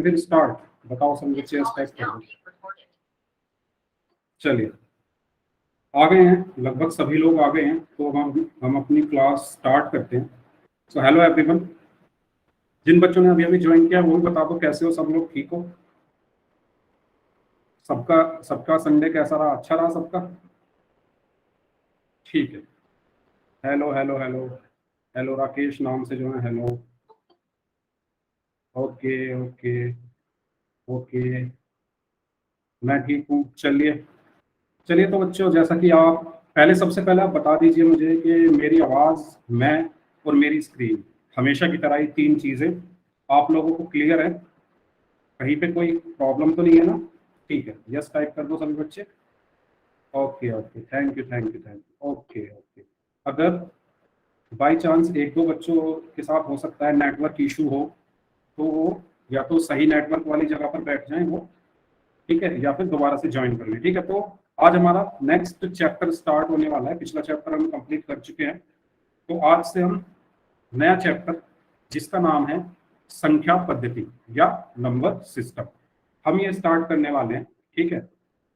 फिर स्टार्ट। बताओ सब बच्चे टाइप कर दो। चलिए आ गए हैं, लगभग सभी लोग आ गए हैं, तो हम अपनी क्लास स्टार्ट करते हैं। सो हेलो एवरीवन, जिन बच्चों ने अभी अभी ज्वाइन किया वो भी बता दो कैसे हो सब लोग, ठीक हो? सबका सबका संडे कैसा रहा? अच्छा रहा सबका? ठीक है। Hello hello hello hello, Rakesh नाम से जो है, हेलो। ओके ओके ओके, मैं ठीक हूँ। चलिए चलिए, तो बच्चों जैसा कि आप पहले, सबसे पहले आप बता दीजिए मुझे कि मेरी आवाज़, मैं और मेरी स्क्रीन, हमेशा की तरह ही तीन चीज़ें आप लोगों को क्लियर है? कहीं पे कोई प्रॉब्लम तो नहीं है ना? ठीक है, यस टाइप कर दो सभी बच्चे। Okay okay, thank you thank you thank you. Okay okay, अगर बाई चांस एक दो बच्चों के साथ हो सकता है नेटवर्क इशू हो, तो वो या तो सही नेटवर्क वाली जगह पर बैठ जाएं वो, ठीक है, या फिर दोबारा से ज्वाइन कर लें। ठीक है, तो आज हमारा नेक्स्ट चैप्टर स्टार्ट होने वाला है। पिछला चैप्टर हम कंप्लीट कर चुके हैं, तो आज से हम नया चैप्टर, जिसका नाम है संख्या पद्धति या नंबर सिस्टम, हम ये स्टार्ट करने वाले हैं। ठीक है,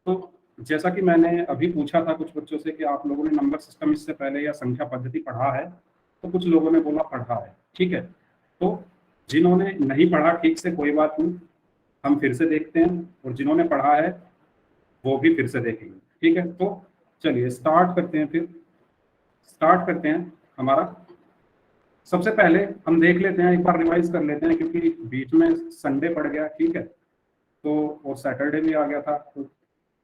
तो जैसा कि मैंने अभी पूछा था कुछ बच्चों से कि आप लोगों ने नंबर सिस्टम इससे पहले या संख्या पद्धति पढ़ा है, तो कुछ लोगों ने बोला पढ़ा है। ठीक है, तो जिन्होंने नहीं पढ़ा ठीक से कोई बात नहीं, हम फिर से देखते हैं, और जिन्होंने पढ़ा है वो भी फिर से देखेंगे। ठीक है, तो चलिए स्टार्ट करते हैं। फिर स्टार्ट करते हैं हमारा। सबसे पहले हम देख लेते हैं, एक बार रिवाइज कर लेते हैं, क्योंकि बीच में संडे पड़ गया। ठीक है, तो और सैटरडे भी आ गया था, तो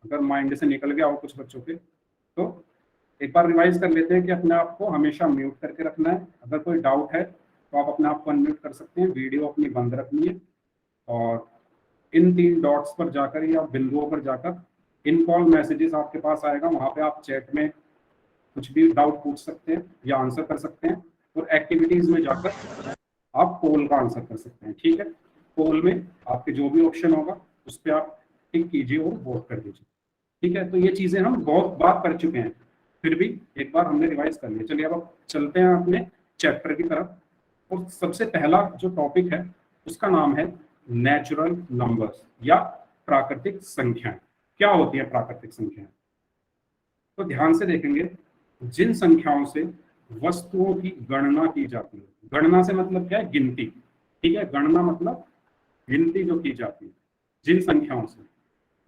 अगर माइंड से निकल गया हो कुछ बच्चों के, तो एक बार रिवाइज कर लेते हैं कि अपने आप को हमेशा म्यूट करके रखना है। अगर कोई डाउट है तो आप अपने आप को अनम्यूट कर सकते हैं, वीडियो अपनी बंद रखनी है, और इन तीन डॉट्स पर जाकर या बिंदुओं पर जाकर इन कॉल मैसेजेस आपके पास आएगा, वहां पे आप चैट में कुछ भी डाउट पूछ सकते हैं या आंसर कर सकते हैं, और एक्टिविटीज में जाकर आप पोल का आंसर कर सकते हैं। ठीक है, पोल में आपके जो भी ऑप्शन होगा उस पर आप टिक कीजिए और वोट कर दीजिए। ठीक है, तो ये चीजें हम बहुत बार कर चुके हैं, फिर भी एक बार हमने रिवाइज कर लिया। चलिए अब चलते हैं अपने चैप्टर की तरफ, और सबसे पहला जो टॉपिक है उसका नाम है नेचुरल नंबर्स या प्राकृतिक संख्याएं। क्या होती है प्राकृतिक संख्याएं? तो ध्यान से देखेंगे, जिन संख्याओं से वस्तुओं की गणना की जाती है, गणना से मतलब क्या है? गिनती। ठीक है, गणना मतलब गिनती जो की जाती है जिन संख्याओं से,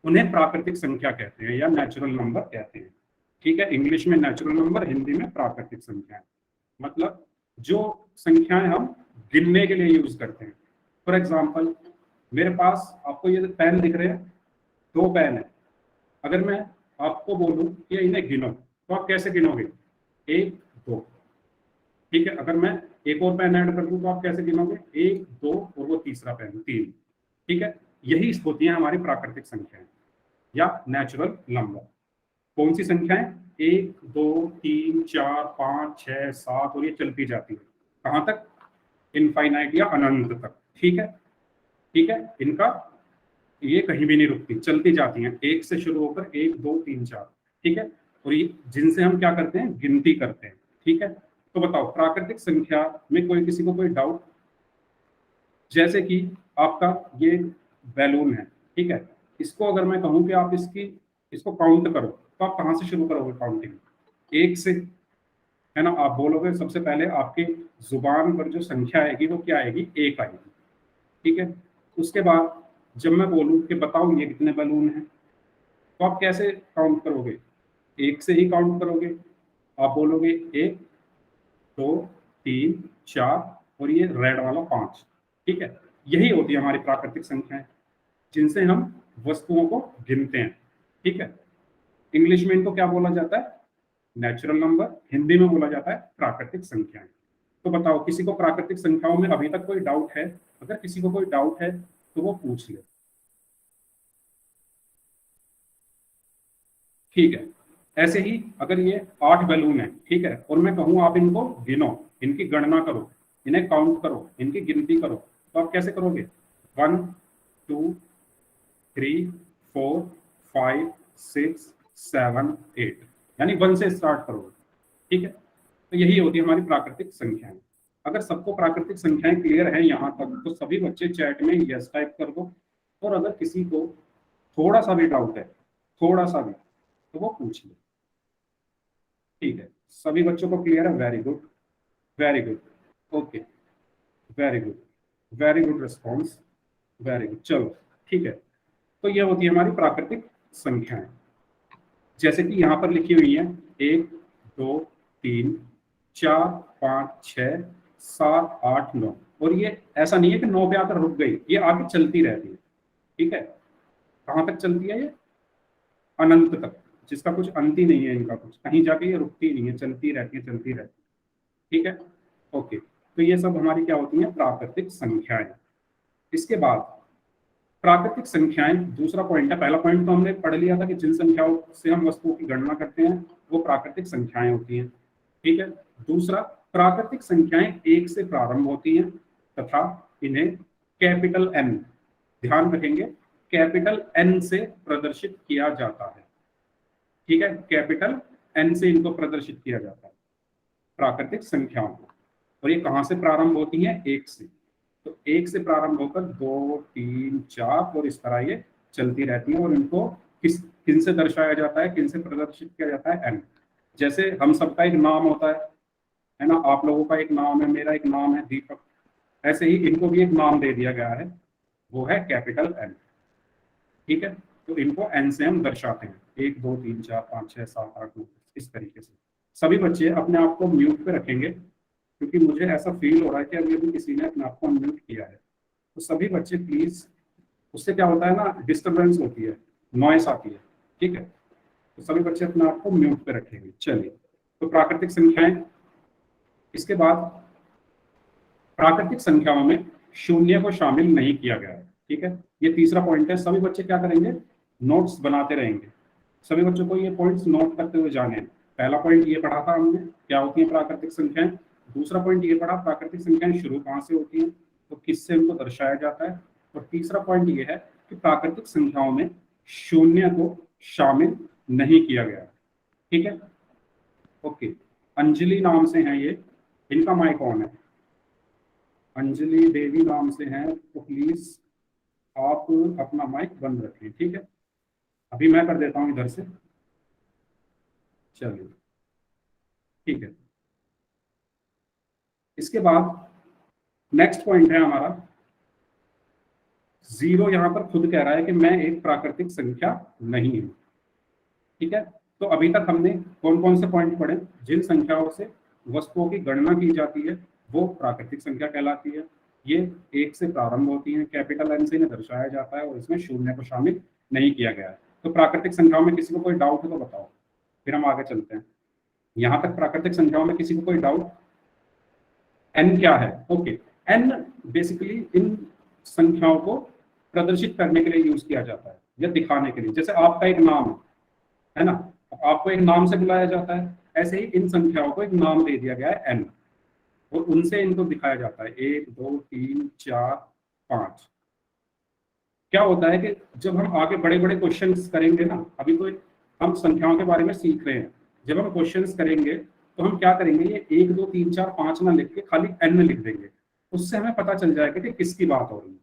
उन्हें प्राकृतिक संख्या कहते हैं या नेचुरल नंबर कहते हैं। ठीक है, इंग्लिश में नेचुरल नंबर, हिंदी में प्राकृतिक संख्याएं। मतलब जो संख्याएं हम गिनने के लिए यूज करते हैं। फॉर एग्जाम्पल, मेरे पास आपको ये पेन दिख रहे हैं, दो पेन है। अगर मैं आपको बोलूं कि इन्हें गिनो, तो आप कैसे गिनोगे? एक दो। ठीक है, अगर मैं एक और पेन ऐड कर दूं तो आप कैसे गिनोगे? एक दो और वो तीसरा पेन, तीन। ठीक है, यही होती है हमारी प्राकृतिक संख्याएं या नेचुरल नंबर। कौन सी संख्याएं? एक दो तीन चार पाँच छह सात, और ये चलती जाती है कहाँ तक? इनफाइनाइट या अनंत तक। ठीक है, ठीक है, इनका ये कहीं भी नहीं रुकती, चलती जाती हैं, एक से शुरू होकर एक दो तीन चार। ठीक है, और ये जिनसे हम क्या करते हैं? गिनती करते हैं। ठीक है, तो बताओ प्राकृतिक संख्या में कोई किसी को कोई डाउट? जैसे कि आपका ये बैलून है, ठीक है, इसको अगर मैं कहूं कि आप इसको काउंट करो, तो आप कहाँ से शुरू करोगे काउंटिंग? एक से, है ना? आप बोलोगे सबसे पहले आपकी जुबान पर जो संख्या आएगी वो क्या आएगी? एक आएगी। ठीक है, उसके बाद जब मैं बोलूं कि बताओ ये कितने बैलून हैं, तो आप कैसे काउंट करोगे? एक से ही काउंट करोगे। आप बोलोगे एक दो तीन चार, और ये रेड वाला पांच। ठीक है, यही होती है हमारी प्राकृतिक संख्याएं, जिनसे हम वस्तुओं को गिनते हैं। ठीक है, इंग्लिश में इनको क्या बोला जाता है? Natural number. हिंदी में बोला जाता है प्राकृतिक संख्याएं। तो बताओ किसी को प्राकृतिक संख्याओं में अभी तक कोई डाउट है? अगर किसी को कोई डाउट है तो वो पूछ ले। ठीक है, ऐसे ही अगर ये 8 बैलून है, ठीक है, और मैं कहूं आप इनको गिनो, इनकी गणना करो, इन्हें काउंट करो, इनकी गिनती करो, तो आप कैसे करोगे? 1 2 3 4 5 6 7 8, यानी 1 से स्टार्ट करोगे। ठीक है, तो यही होती है हमारी प्राकृतिक संख्याएं। अगर सबको प्राकृतिक संख्याएं क्लियर है यहाँ तक, तो सभी बच्चे चैट में यस टाइप कर दो, और अगर किसी को थोड़ा सा भी डाउट है, थोड़ा सा भी, तो वो पूछ ले। ठीक है, सभी बच्चों को क्लियर है? Very good, very good, okay, very good, very good response, very good. चलो ठीक है, तो ये होती है हमारी प्राकृतिक संख्याएं, जैसे कि यहाँ पर लिखी हुई है 1 2 3 4 5 6 7 8 9, और ये ऐसा नहीं है कि 9 पे आकर रुक गई, ये आगे चलती रहती है। ठीक है, कहाँ तक चलती है ये? अनंत तक, जिसका कुछ अंत ही नहीं है, इनका कुछ कहीं जाके ये रुकती नहीं है, चलती रहती है, चलती रहती है। ठीक है, ओके, तो ये सब हमारी क्या होती है? प्राकृतिक संख्याएं। इसके बाद प्राकृतिक संख्याएं, दूसरा पॉइंट है। पहला पॉइंट तो हमने पढ़ लिया था कि जिन संख्याओं से हम वस्तुओं की गणना करते हैं वो प्राकृतिक संख्याएं होती हैं। ठीक है, दूसरा, प्राकृतिक संख्याएं 1 से प्रारंभ होती हैं तथा इन्हें कैपिटल एन, ध्यान रखेंगे, कैपिटल एन से प्रदर्शित किया जाता है। ठीक है, कैपिटल एन से इनको प्रदर्शित किया जाता है प्राकृतिक संख्याओं को। और ये कहां से प्रारंभ होती हैं? 1 से। तो 1 से प्रारंभ होकर 2 3 4 और इस तरह ये चलती रहती है, और इनको किन से दर्शाया जाता है, किन से प्रदर्शित किया जाता है? एन। जैसे हम सबका एक नाम होता है ना, आप लोगों का एक नाम है, मेरा एक नाम है दीपक, ऐसे ही इनको भी एक नाम दे दिया गया है, वो है कैपिटल एन। ठीक है, तो इनको एन से हम दर्शाते हैं, 1 2 3 4 5 6 7 8 9, इस तरीके से। सभी बच्चे अपने आप को म्यूट पे रखेंगे, क्योंकि मुझे ऐसा फील हो रहा है कि अभी अभी किसी ने अपने आप को अनम्यूट किया है। तो सभी बच्चे प्लीज, उससे क्या होता है ना, डिस्टरबेंस होती है, नॉइस आती है। ठीक है, तो सभी बच्चे अपने आप को म्यूट पे रखेंगे। चलिए, तो प्राकृतिक संख्याएं। इसके बाद प्राकृतिक संख्याओं में शून्य को शामिल नहीं किया गया है। ठीक है, ये तीसरा पॉइंट है। सभी बच्चे क्या करेंगे? नोट्स बनाते रहेंगे। सभी बच्चों को ये पॉइंट्स नोट करते हुए जाने हैं। पहला पॉइंट ये पढ़ा था हमने, क्या होती है प्राकृतिक संख्याएं। दूसरा पॉइंट ये पढ़ा, प्राकृतिक संख्याएं शुरू कहाँ से होती हैं, तो किससे उनको दर्शाया जाता है। और तीसरा पॉइंट ये है कि प्राकृतिक संख्याओं में शून्य को शामिल नहीं किया गया। ठीक है, ओके। अंजलि नाम से हैं ये, इनका माइक ऑन है। अंजलि देवी नाम से हैं, तो प्लीज आप अपना माइक बंद रखें। ठीक है, अभी मैं कर देता हूं इधर से। चलिए, ठीक है। इसके बाद नेक्स्ट पॉइंट है हमारा 0। यहां पर खुद कह रहा है कि मैं एक प्राकृतिक संख्या नहीं हूं। ठीक है, तो अभी तक हमने कौन कौन से पॉइंट पढ़े? जिन संख्याओं से वस्तुओं की गणना की जाती है वो प्राकृतिक संख्या कहलाती है। ये 1 से प्रारंभ होती हैं, कैपिटल एन से इन्हें दर्शाया जाता है, और इसमें शून्य को शामिल नहीं किया गया है। तो प्राकृतिक संख्याओं में किसी को कोई डाउट है तो बताओ, फिर हम आगे चलते हैं। यहां तक प्राकृतिक संख्याओं में किसी को कोई डाउट? एन क्या है? ओके, एन बेसिकली इन संख्याओं को प्रदर्शित करने के लिए यूज किया जाता है या दिखाने के लिए। जैसे आपका एक नाम है ना, आपको एक नाम से बुलाया जाता है, ऐसे ही इन संख्याओं को एक नाम दे दिया गया है एन, और उनसे इनको दिखाया जाता है 1 2 3 4 5। क्या होता है कि जब हम आगे बड़े बड़े क्वेश्चंस करेंगे ना, अभी तो हम संख्याओं के बारे में सीख रहे हैं, जब हम क्वेश्चंस करेंगे तो हम क्या करेंगे, ये 1 2 3 4 5 ना लिख के खाली एन लिख देंगे। उससे हमें पता चल जाएगा कि किसकी बात हो रही है,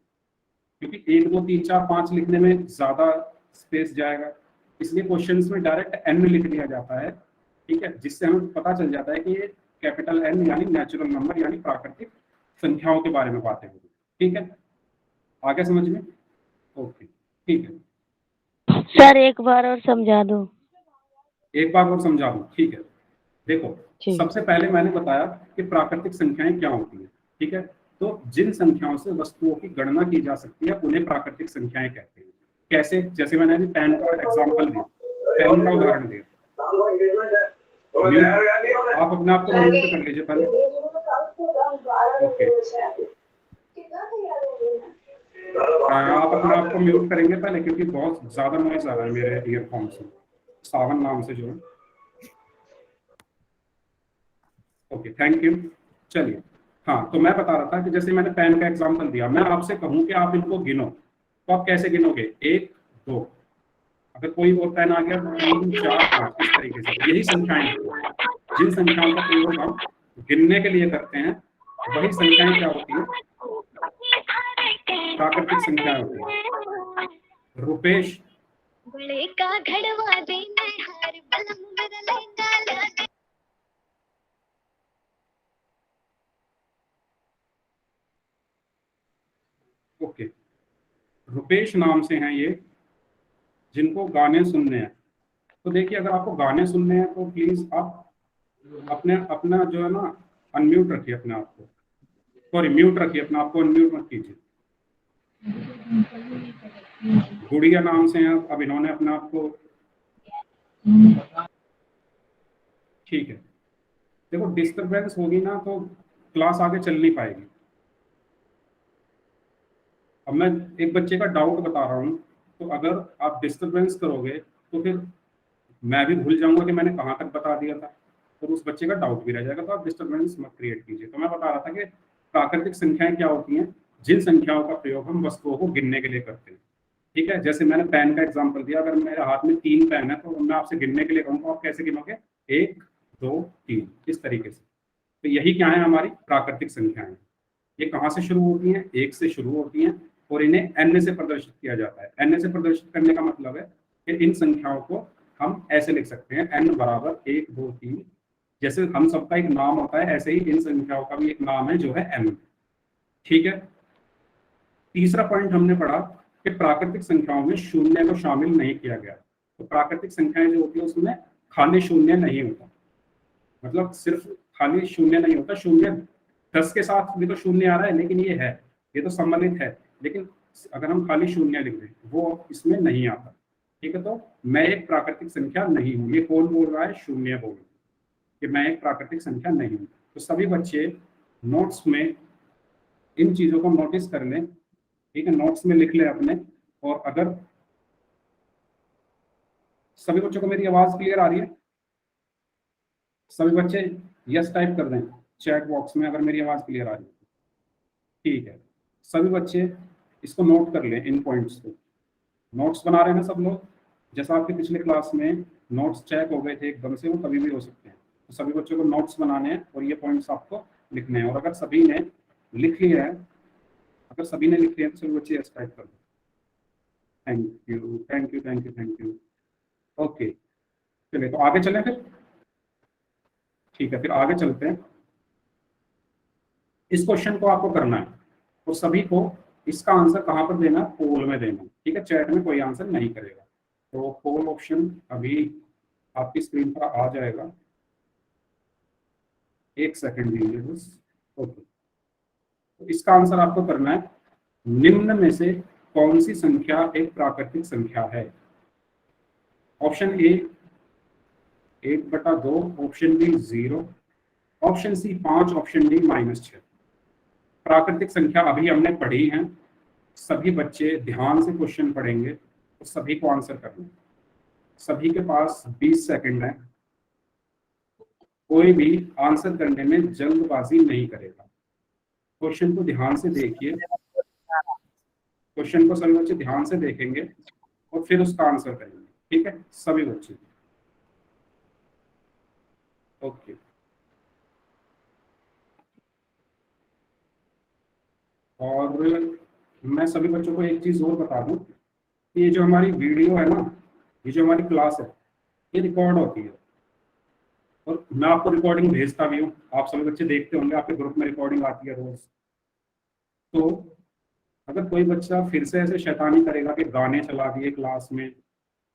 क्योंकि 1 2 3 4 5 लिखने में ज्यादा स्पेस जाएगा, इसलिए क्वेश्चंस में डायरेक्ट एन लिख दिया जाता है। ठीक है, जिससे हमें पता चल जाता है कि ये कैपिटल एन यानी नेचुरल नंबर यानी प्राकृतिक संख्याओं के बारे में बातें होगी। ठीक है, आगे समझ में? ओके, ठीक है सर, एक बार और समझा दो। एक बार और समझा दूं? ठीक है, देखो, सबसे पहले मैंने बताया कि प्राकृतिक संख्याएं क्या होती है। ठीक है, तो जिन संख्याओं से वस्तुओं की गणना की जा सकती है उन्हें प्राकृतिक संख्याएं कहते हैं। कैसे? जैसे मैंने अभी पेन का एग्जांपल दिया, पेन का उदाहरण दिया। आप अपने आप को म्यूट कर लीजिए पहले। ओके, आप अपने आप को म्यूट करेंगे पहले, क्योंकि बहुत ज्यादा नॉइज आ रहा है मेरे ईयरफोन से, सावन नाम से जो है। Okay, thank you. चलिए, हाँ, तो मैं बता रहा था कि जैसे मैंने पेन का एग्जांपल दिया, मैं आपसे कहूं कि आप इनको गिनो, तो आप कैसे गिनोगे? 1 2, अगर कोई और पेन आ गया 3 4 5, इस तरीके से। यही संख्याएं जिन संख्याओं का प्रयोग हम गिनने के लिए करते हैं वही संख्याएं क्या होती है, प्राकृतिक संख्याएं होती है। रुपेश का घड़वा देना हर बलम मेरा लेना। ओके, रुपेश नाम से हैं ये, जिनको गाने सुनने हैं। तो देखिए, अगर आपको गाने सुनने हैं तो प्लीज आप अपने अपना जो है ना अनम्यूट रखिए अपने आप को, सॉरी म्यूट रखिए अपने आप को, अनम्यूट मत कीजिए। गुड़िया नाम से हैं, अब इन्होंने अपने आप को, ठीक है। देखो डिस्टरबेंस होगी ना तो क्लास आगे चल नहीं पाएगी। अब मैं एक बच्चे का डाउट बता रहा हूँ, तो अगर आप डिस्टरबेंस करोगे तो फिर मैं भी भूल जाऊंगा कि मैंने कहाँ तक बता दिया था, और उस बच्चे का डाउट भी रह जाएगा। तो आप डिस्टरबेंस मत क्रिएट कीजिए। तो मैं बता रहा था कि प्राकृतिक संख्याएं क्या होती हैं, जिन संख्याओं का प्रयोग हम वस्तुओं को गिनने के लिए करते हैं। ठीक है, जैसे मैंने पेन का एग्जांपल दिया, अगर मेरे हाथ में 3 पेन है तो मैं आपसे गिनने के लिए कहूँगा, आप कैसे गिनोगे, 1 2 3, इस तरीके से। तो यही क्या है, हमारी प्राकृतिक संख्याएं। ये कहाँ से शुरू होती हैं, 1 से शुरू होती हैं, और इन्हें n से प्रदर्शित किया जाता है। n से प्रदर्शित करने का मतलब है कि इन संख्याओं को हम ऐसे लिख सकते हैं, n बराबर 1 2 3। जैसे हम सबका एक नाम होता है, ऐसे ही इन संख्याओं का भी एक नाम है जो है n। ठीक है। तीसरा पॉइंट हमने पढ़ा कि प्राकृतिक संख्याओं में शून्य को शामिल नहीं किया गया। तो प्राकृतिक संख्याएं जो होती है उसमें खाली शून्य नहीं होता, मतलब सिर्फ खाली शून्य नहीं होता। शून्य 10 के साथ भी तो शून्य आ रहा है, लेकिन ये है, ये तो सम्मिलित है, लेकिन अगर हम खाली शून्य लिख दें वो इसमें नहीं आता। ठीक है, तो मैं एक प्राकृतिक संख्या नहीं हूँ। ये कौन बोल रहा है, शून्य बोल रहा है कि मैं एक प्राकृतिक संख्या नहीं हूँ। तो सभी बच्चे नोट्स में इन चीजों को नोटिस कर लें। ठीक है, नोट्स में लिख लें अपने। और अगर सभी बच्चों को मेरी आवाज क्लियर आ रही है, सभी बच्चे यस टाइप कर दें चैट बॉक्स में अगर मेरी आवाज क्लियर आ रही है। ठीक है, सभी बच्चे इसको नोट कर लें, इन पॉइंट्स को। नोट्स बना रहे हैं ना सब लोग, जैसा आपके पिछले क्लास में नोट्स चेक हो गए थे एकदम से, वो कभी भी हो सकते हैं। तो सभी बच्चों को नोट्स बनाने हैं और ये पॉइंट्स आपको लिखने हैं। और अगर सभी ने लिख लिया है, अगर सभी ने लिख लिया है तो सभी बच्चे यस टाइप कर दो। Thank you thank you thank you thank you. Okay, चलिए तो आगे चलें फिर। ठीक है, फिर आगे चलते हैं। इस क्वेश्चन को आपको करना है और सभी को इसका आंसर कहाँ पर देना, पोल में देना। ठीक है, चैट में कोई आंसर नहीं करेगा। तो पोल ऑप्शन अभी आपकी स्क्रीन पर आ जाएगा, 1 सेकंड दीजिए बस। ओके, तो इसका आंसर आपको करना है, निम्न में से कौन सी संख्या एक प्राकृतिक संख्या है। Option A 1/2, option B 0, option C 5, option D -6। प्राकृतिक संख्या अभी हमने पढ़ी है, सभी बच्चे ध्यान से क्वेश्चन पढ़ेंगे तो सभी को आंसर करना है। सभी के पास 20 सेकंड है, कोई भी आंसर करने में जल्दबाजी नहीं करेगा। क्वेश्चन को ध्यान से देखिए, क्वेश्चन को सभी बच्चे ध्यान से देखेंगे और फिर उसका आंसर करेंगे। ठीक है, सभी बच्चे। ओके, और मैं सभी बच्चों को एक चीज और बता दूं, ये जो हमारी वीडियो है ना, ये जो हमारी क्लास है, ये रिकॉर्ड होती है और मैं आपको रिकॉर्डिंग भेजता भी हूँ। आप सभी बच्चे देखते होंगे, आपके ग्रुप में रिकॉर्डिंग आती है रोज। तो अगर कोई बच्चा फिर से ऐसे शैतानी करेगा कि गाने चला दिए क्लास में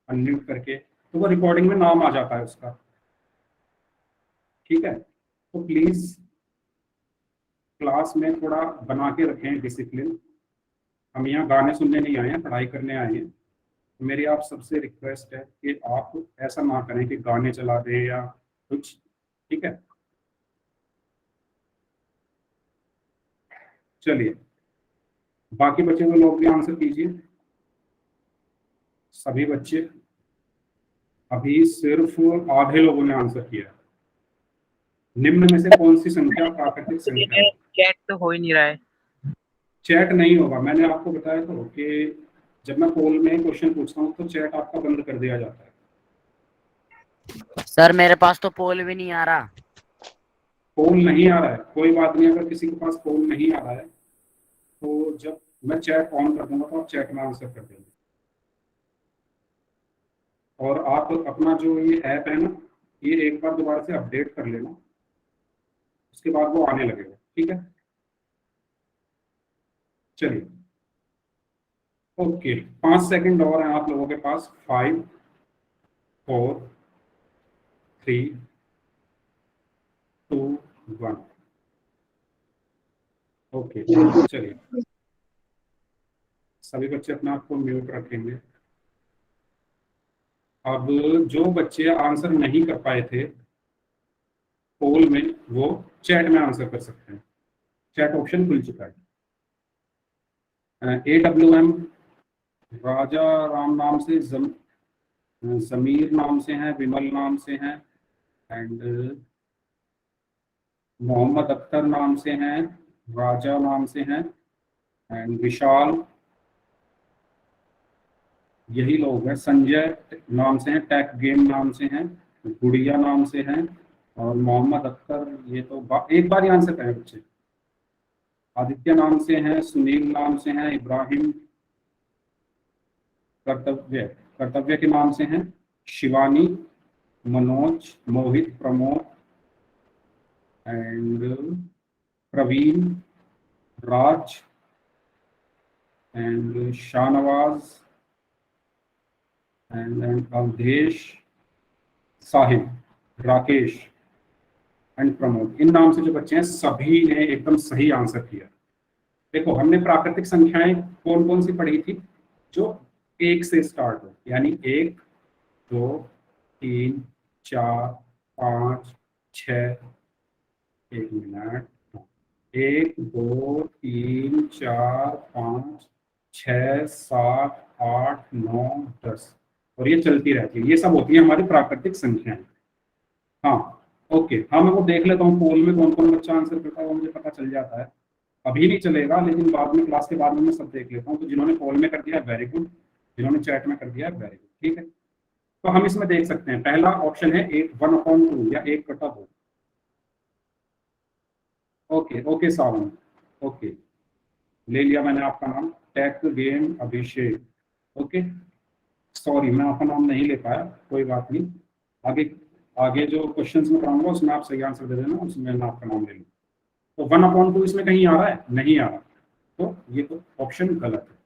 अनम्यूट करके, तो वो रिकॉर्डिंग में नाम आ जाता है उसका। ठीक है, तो प्लीज क्लास में थोड़ा बना के रखें डिसिप्लिन। हम यहाँ गाने सुनने नहीं आए हैं, पढ़ाई करने आए हैं। तो मेरी आप सबसे रिक्वेस्ट है कि आप ऐसा ना करें कि गाने चला दें या कुछ। ठीक है, चलिए बाकी बच्चे तो लोग भी आंसर कीजिए। सभी बच्चे, अभी सिर्फ आधे लोगों ने आंसर किया। निम्न में से कौन सी संख्या प्राकृतिक संख्या है। चैट तो हो ही नहीं रहा है। चैट नहीं होगा, मैंने आपको बताया तो कि जब मैं पोल में क्वेश्चन पूछता हूँ तो चैट आपका बंद कर दिया जाता है। सर मेरे पास तो पोल भी नहीं आ रहा। पोल नहीं आ रहा है कोई बात नहीं, अगर किसी के पास पोल नहीं आ रहा है तो जब मैं चैट ऑन कर दूंगा तो आप चैट में आंसर कर देंगे। और आप अपना जो ये ऐप है ना, ये एक बार दोबारा से अपडेट कर लेना, उसके बाद वो आने लगेगा, ठीक है। चलिए ओके, 5 सेकंड और हैं आप लोगों के पास। 5 4 3 2 1। ओके चलिए, सभी बच्चे अपने आप को म्यूट रखेंगे। अब जो बच्चे आंसर नहीं कर पाए थे पोल में, वो चैट में आंसर कर सकते हैं। चैट ऑप्शन खुल चुका है। AWM राजा राम नाम से, जमीर नाम से हैं, विमल नाम से हैं, एंड मोहम्मद अख्तर नाम से हैं, राजा नाम से हैं, एंड विशाल, यही लोग हैं। संजय नाम से हैं, टेक गेम नाम से हैं, गुड़िया नाम से हैं, और मोहम्मद अख्तर, ये तो एक बार ही आंसर करें बच्चे। आदित्य नाम से हैं, सुनील नाम से हैं, इब्राहिम, कर्तव्य के नाम से हैं, Shivani, Manoj, Mohit, Pramod, and Praveen, Raj, and Shahnawaz, and Awadhesh, Sahib, Rakesh and Pramod. इन नाम से जो बच्चे हैं सभी ने एकदम सही आंसर किया। देखो हमने प्राकृतिक संख्याएं कौन कौन सी पढ़ी थी, जो 1 से स्टार्ट हो, यानी 1 2 3 4 5 6, 1 मिनट, 1 2 3 4 5 6 7 8 9 10, और ये चलती रहती है। ये सब होती है हमारी प्राकृतिक संख्याएं। हाँ ओके, हाँ मैं वो देख लेता हूँ पोल में कौन कौन बच्चा आंसर करता है, वो मुझे पता चल जाता है। अभी नहीं चलेगा, लेकिन बाद में, क्लास के बाद में मैं सब देख लेता हूँ। तो जिन्होंने पोल में कर दिया वेरी गुड, जिन्होंने चैट में कर दिया वेरी गुड, ठीक है। तो हम इसमें देख सकते हैं पहला ऑप्शन है 1/2 या 1/2। ओके ओके सावन, ओके ले लिया मैंने आपका नाम। टेक गेम अभिषेक, ओके सॉरी मैं आपका नाम नहीं ले पाया, कोई बात नहीं। आगे आगे जो क्वेश्चंस में कराऊंगा उसमें आप सही आंसर दे देना, उसमें मैं आपका नाम ले लूँ। तो 1/2 इसमें कहीं आ रहा है, नहीं आ रहा, तो ये तो ऑप्शन गलत है।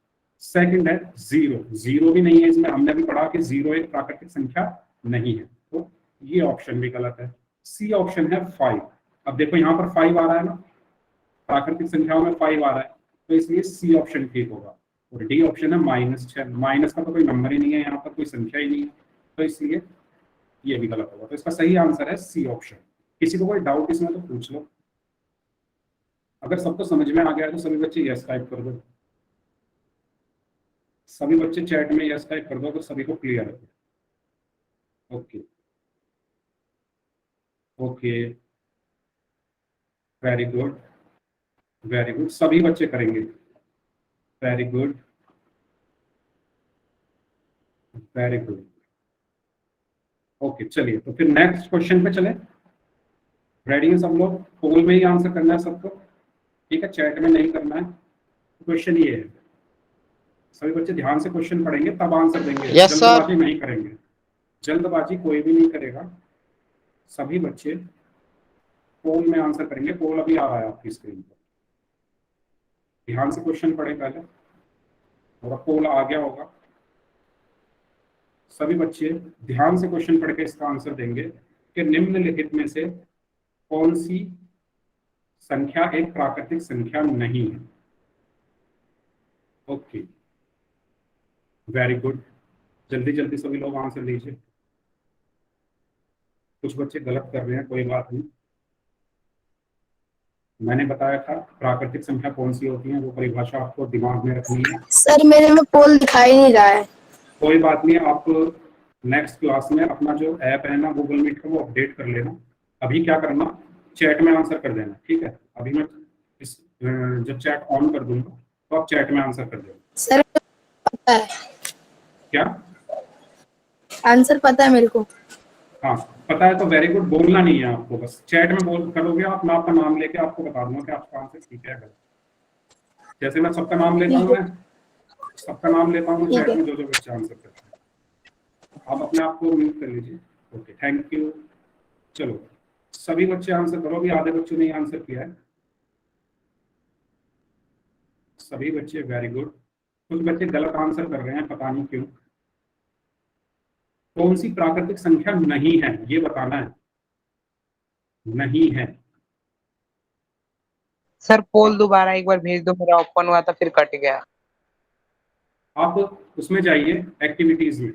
सेकंड है 0, 0 भी नहीं है इसमें। हमने भी पढ़ा कि 0 एक प्राकृतिक संख्या नहीं है, तो ये ऑप्शन भी गलत है। सी ऑप्शन है 5। अब देखो यहाँ पर 5 आ रहा है ना, प्राकृतिक संख्याओं में 5 आ रहा है, तो इसलिए सी ऑप्शन ठीक होगा। और डी ऑप्शन है -6। माइनस का तो कोई नंबर ही नहीं है, यहाँ पर कोई संख्या ही नहीं है, तो इसलिए ये भी गलत होगा। तो इसका सही आंसर है सी ऑप्शन। किसी को कोई डाउट इसमें तो पूछ लो। अगर सबको समझ में आ गया तो सभी बच्चे यस टाइप कर दो, सभी बच्चे चैट में यस टाइप कर दो तो सभी को क्लियर है। Okay okay very good, very good, सभी बच्चे करेंगे, very good very good. Okay चलिए, तो फिर नेक्स्ट क्वेश्चन पे चले। रेडी है सब लोग? पोल में ही आंसर करना है सबको, ठीक है, चैट में नहीं करना है। क्वेश्चन ये है, सभी बच्चे ध्यान से क्वेश्चन पढ़ेंगे तब आंसर देंगे। जल्दबाजी नहीं करेंगे, जल्दबाजी कोई भी नहीं करेगा। सभी बच्चे पोल में आंसर करेंगे। पोल अभी आ रहा है आपकी स्क्रीन पर, ध्यान से क्वेश्चन पढ़े पहले, और पोल आ गया होगा। सभी बच्चे ध्यान से क्वेश्चन पढ़ के इसका आंसर देंगे कि निम्नलिखित में से कौन सी संख्या एक प्राकृतिक संख्या नहीं है। ओके वेरी गुड, जल्दी जल्दी सभी लोग आंसर दीजिए। कुछ बच्चे गलत कर रहे हैं, कोई बात नहीं। मैंने बताया था प्राकृतिक संख्या कौन सी होती है, वो परिभाषा आपको दिमाग में रखनी है। सर मेरे में पोल दिखाई नहीं रहा है। कोई बात नहीं, आप नेक्स्ट क्लास में अपना जो ऐप है ना गूगल मीट का, वो अपडेट कर लेना। अभी क्या करना, चैट में आंसर कर देना, ठीक है। अभी मैं इस जब चैट ऑन कर दूंगा तो आप चैट में आंसर कर देना। सर पता है क्या आंसर, पता है मेरे को। हाँ पता है तो वेरी गुड, बोलना नहीं है आपको, बस चैट में बोल करोगे आप, मैं आपका नाम लेके आपको बता दूंगा कि आपका आंसर ठीक है गलत। जैसे मैं सबका नाम लेता हूँ, मैं सबका नाम लेता हूँ चैट में, जो जो बच्चे आंसर करते हैं। आप अपने आप को म्यूट कर लीजिए। Okay, thank you. चलो सभी बच्चे आंसर करो, अभी आधे बच्चों ने आंसर किया है। सभी बच्चे वेरी गुड। कुछ बच्चे गलत आंसर कर रहे हैं, पता नहीं क्यों। कौन सी प्राकृतिक संख्या नहीं है, ये बताना है। नहीं है। सर पोल दोबारा एक बार भेज दो, मेरा ओपन हुआ था फिर कट गया। आप उसमें जाइए, एक्टिविटीज में।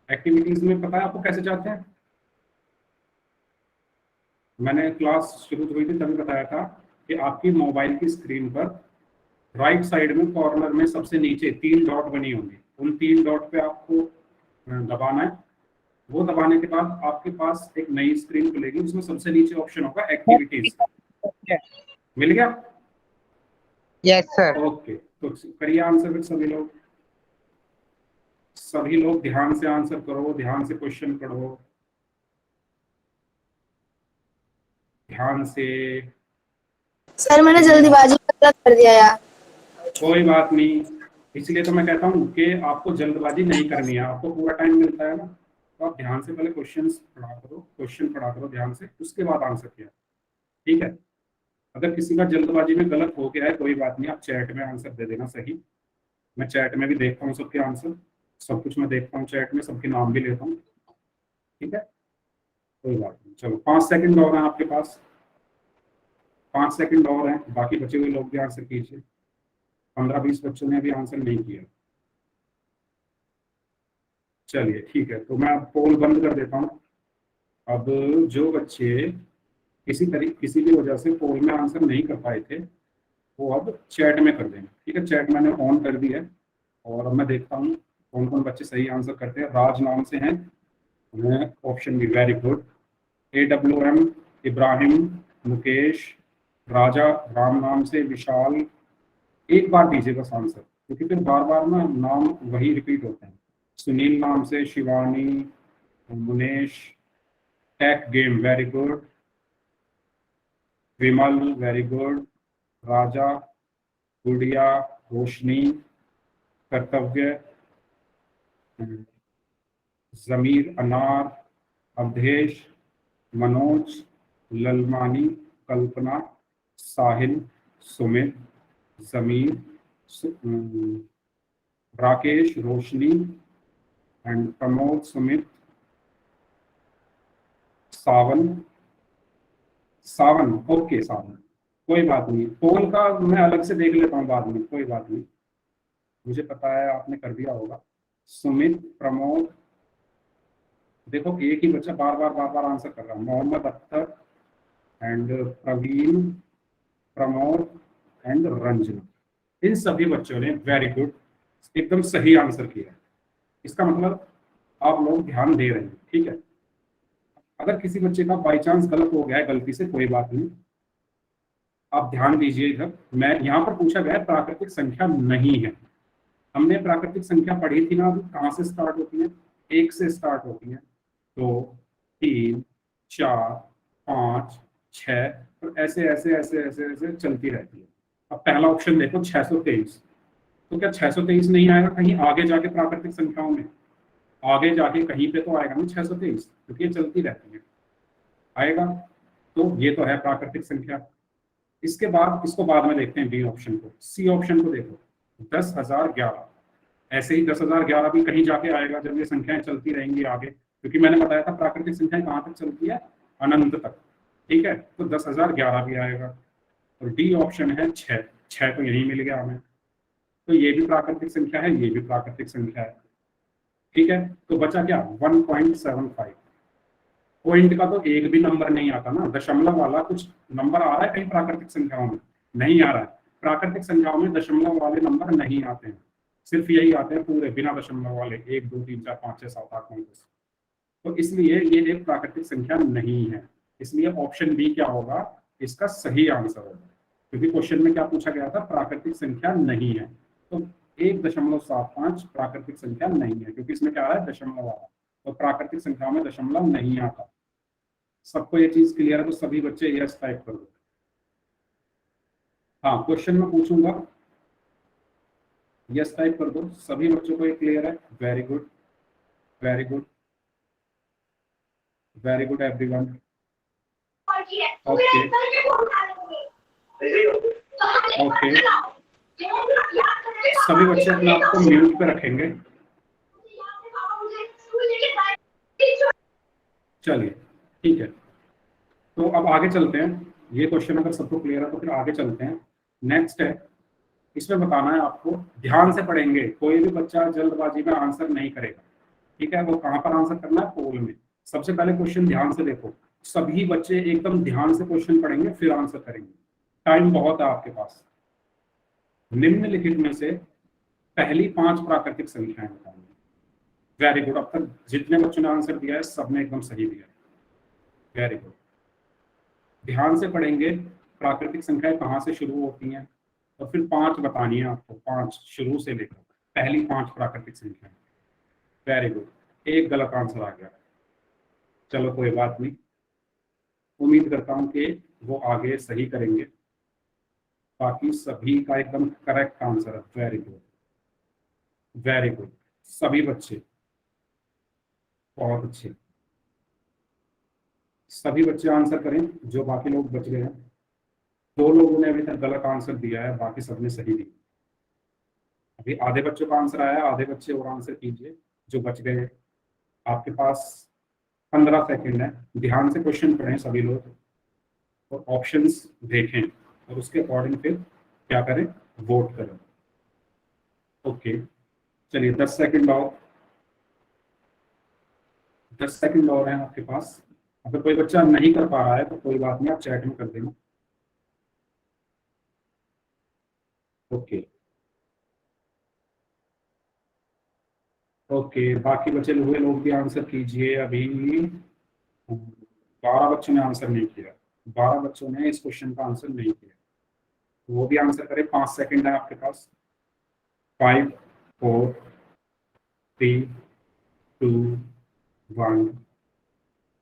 एक्टिविटीज में पता है आपको कैसे जाते हैं? मैंने क्लास शुरू हुई थी तभी बताया था कि आपकी मोबाइल की स्क्रीन पर राइट साइड में कॉर्नर में सबसे नीचे 3 डॉट बनी होंगी। उन 3 डॉट पे आपको दबाना है। वो दबाने के बाद आपके पास एक नई स्क्रीन खुलेगी, उसमें सबसे नीचे ऑप्शन होगा एक्टिविटीज। मिल गया? Yes sir. ओके, तो करिए आंसर फिर सभी लोग। सभी लोग ध्यान से आंसर करो, ध्यान से क्वेश्चन पढ़ो, ध्यान से। सर मैंने जल्दीबाजी में गलत कर दिया यार। कोई बात नहीं, इसलिए तो मैं कहता हूँ कि आपको जल्दबाजी नहीं करनी है, आपको पूरा टाइम मिलता है ना, तो आप ध्यान से पहले क्वेश्चन पढ़ा करो ध्यान से, उसके बाद आंसर किया। ठीक है? अगर किसी का जल्दबाजी में गलत हो गया है कोई बात नहीं, आप चैट में आंसर दे देना सही। मैं चैट में भी देखता हूँ सबके आंसर, सब कुछ मैं देखता हूँ चैट में, सबके नाम भी लेता हूँ। ठीक है, कोई बात नहीं। चलो 5 सेकंड और हैं आपके पास, 5 सेकंड और हैं, बाकी बचे हुए लोग भी आंसर कीजिए। 15-20 बच्चों ने अभी आंसर नहीं किया। चलिए ठीक है, तो मैं पोल बंद कर देता हूँ। अब जो बच्चे किसी भी वजह से पोल में आंसर नहीं कर पाए थे, वो अब चैट में कर देंगे। ठीक है, चैट मैंने ऑन कर दी है और अब मैं देखता हूँ कौन कौन बच्चे सही आंसर करते हैं। राज नाम से हैं, option B, very good. AWM, Ibrahim, Mukesh, Raja, Ram नाम से विशाल। एक बार दीजिए बस आंसर, क्योंकि फिर बार बार ना नाम वही रिपीट होते हैं। सुनील नाम से Shivani, Munesh, tech game, very good. Vimal, very good. Raja, Gudiya, Roshni, Kartavya, Zameer, Anar, Awadhesh, Manoj, Lalmani, Kalpana, Sahil, Sumit, Zameer, Rakesh, Roshni and Pramod, Sumit, Sawan. Okay Sawan, कोई बात नहीं, पोल का मैं अलग से देख लेता हूँ बाद में, कोई बात नहीं, मुझे पता है आपने कर दिया होगा। सुमित, प्रमोद, देखो एक ही बच्चा बार बार आंसर कर रहा है। मोहम्मद अख्तर एंड प्रवीण, प्रमोद एंड रंजना, इन सभी बच्चों ने वेरी गुड एकदम सही आंसर किया। इसका मतलब आप लोग ध्यान दे रहे हैं। ठीक है, अगर किसी बच्चे का बाई चांस गलत हो गया है गलती से, कोई बात नहीं, आप ध्यान दीजिए इधर। मैं यहाँ पर पूछा गया प्राकृतिक संख्या नहीं है। हमने प्राकृतिक संख्या पढ़ी थी ना, कहाँ से स्टार्ट होती है? 1 से स्टार्ट होती है। 2, 3, 4, 5, 6 और ऐसे ऐसे ऐसे ऐसे ऐसे चलती रहती है। अब पहला ऑप्शन देखो 623, तो क्या 623 नहीं आएगा कहीं आगे जाके प्राकृतिक संख्याओं में? आगे जाके कहीं पे तो आएगा ना 623, क्योंकि ये चलती रहती है, आएगा। तो ये तो है प्राकृतिक संख्या। इसके बाद इसको बाद में देखते हैं, बी ऑप्शन को। सी ऑप्शन को देखो, 10,011। ऐसे ही 10,011 भी कहीं जाके आएगा जब ये संख्याएं चलती रहेंगी आगे, क्योंकि मैंने बताया था प्राकृतिक संख्याएं कहाँ तक चलती है? अनंत तक। ठीक है, तो 10,011 भी आएगा। और डी ऑप्शन है 6 तो यही मिल गया हमें, तो ये भी प्राकृतिक संख्या है, ये भी प्राकृतिक संख्या है। ठीक है, तो बचा क्या? 1.75। पॉइंट का तो एक भी नंबर नहीं आता ना, दशमलव वाला कुछ नंबर आ रहा है कहीं प्राकृतिक संख्याओं में? नहीं आ रहा है। प्राकृतिक संख्याओं में दशमलव वाले नंबर नहीं आते हैं, सिर्फ यही आते हैं पूरे बिना दशमलव वाले, 1, 2, 3, 4, 5, 6, 7, 8, 9, 10। तो इसलिए ये एक प्राकृतिक संख्या नहीं है। इसलिए ऑप्शन बी क्या होगा? इसका सही आंसर होगा, क्योंकि क्वेश्चन में क्या पूछा गया था? प्राकृतिक संख्या नहीं है। तो 1.75 प्राकृतिक संख्या नहीं है, क्योंकि इसमें क्या आ रहा है? दशमलव वाला। तो प्राकृतिक संख्या में दशमलव नहीं आता। सबको ये चीज क्लियर है तो सभी बच्चे यस टाइप कर दो। हाँ, क्वेश्चन में पूछूंगा, यस टाइप कर दो। सभी बच्चों को ये क्लियर है? Very good, very good, very good everyone. Okay okay, सभी बच्चे अपने आप को म्यूट पे रखेंगे। चलिए ठीक है, तो अब आगे चलते हैं। ये क्वेश्चन अगर सबको क्लियर है तो फिर आगे चलते हैं। नेक्स्ट है, इसमें बताना है आपको, ध्यान से पढ़ेंगे, कोई भी बच्चा जल्दबाजी में आंसर नहीं करेगा, ठीक है? वो कहाँ पर आंसर करना है? पोल में। सबसे पहले क्वेश्चन ध्यान से देखो, सभी बच्चे एकदम ध्यान से क्वेश्चन पढ़ेंगे फिर आंसर करेंगे। टाइम बहुत है आपके पास। निम्नलिखित में से पहली 5 प्राकृतिक संख्याएं बताएंगे। वेरी गुड, अब तक जितने बच्चों ने आंसर दिया है सबने एकदम सही दिया है। वेरी गुड, ध्यान से पढ़ेंगे, प्राकृतिक संख्याएं कहाँ से शुरू होती हैं, और फिर 5 बतानी है आपको, 5 शुरू से लेकर पहली 5 प्राकृतिक संख्याएं। वेरी गुड, एक गलत आंसर आ गया, चलो कोई बात नहीं, उम्मीद करता हूं कि वो आगे सही करेंगे। बाकी सभी का एकदम करेक्ट आंसर है। वेरी गुड, वेरी गुड, सभी बच्चे बहुत अच्छे। सभी बच्चे आंसर करें, जो बाकी लोग बच गए हैं। 2 लोगों ने अभी तक गलत आंसर दिया है, बाकी सबने सही दिया। अभी आधे बच्चों का आंसर आया, आधे बच्चे और आंसर कीजिए जो बच गए हैं। आपके पास 15 सेकंड है, ध्यान से क्वेश्चन पढ़ें सभी लोग, और ऑप्शंस देखें और उसके अकॉर्डिंग फिर क्या करें, वोट करें। ओके, चलिए 10 सेकंड और, 10 सेकंड और हैं आपके पास। अगर कोई बच्चा नहीं कर पा रहा है तो कोई बात नहीं, आप चैट में कर देना। ओके ओके, बाकी बचे हुए लोग भी आंसर कीजिए। अभी 12 बच्चों ने आंसर नहीं किया, 12 बच्चों ने इस क्वेश्चन का आंसर नहीं किया, वो भी आंसर करें। 5 सेकंड है आपके पास। 5 4 3 2 1।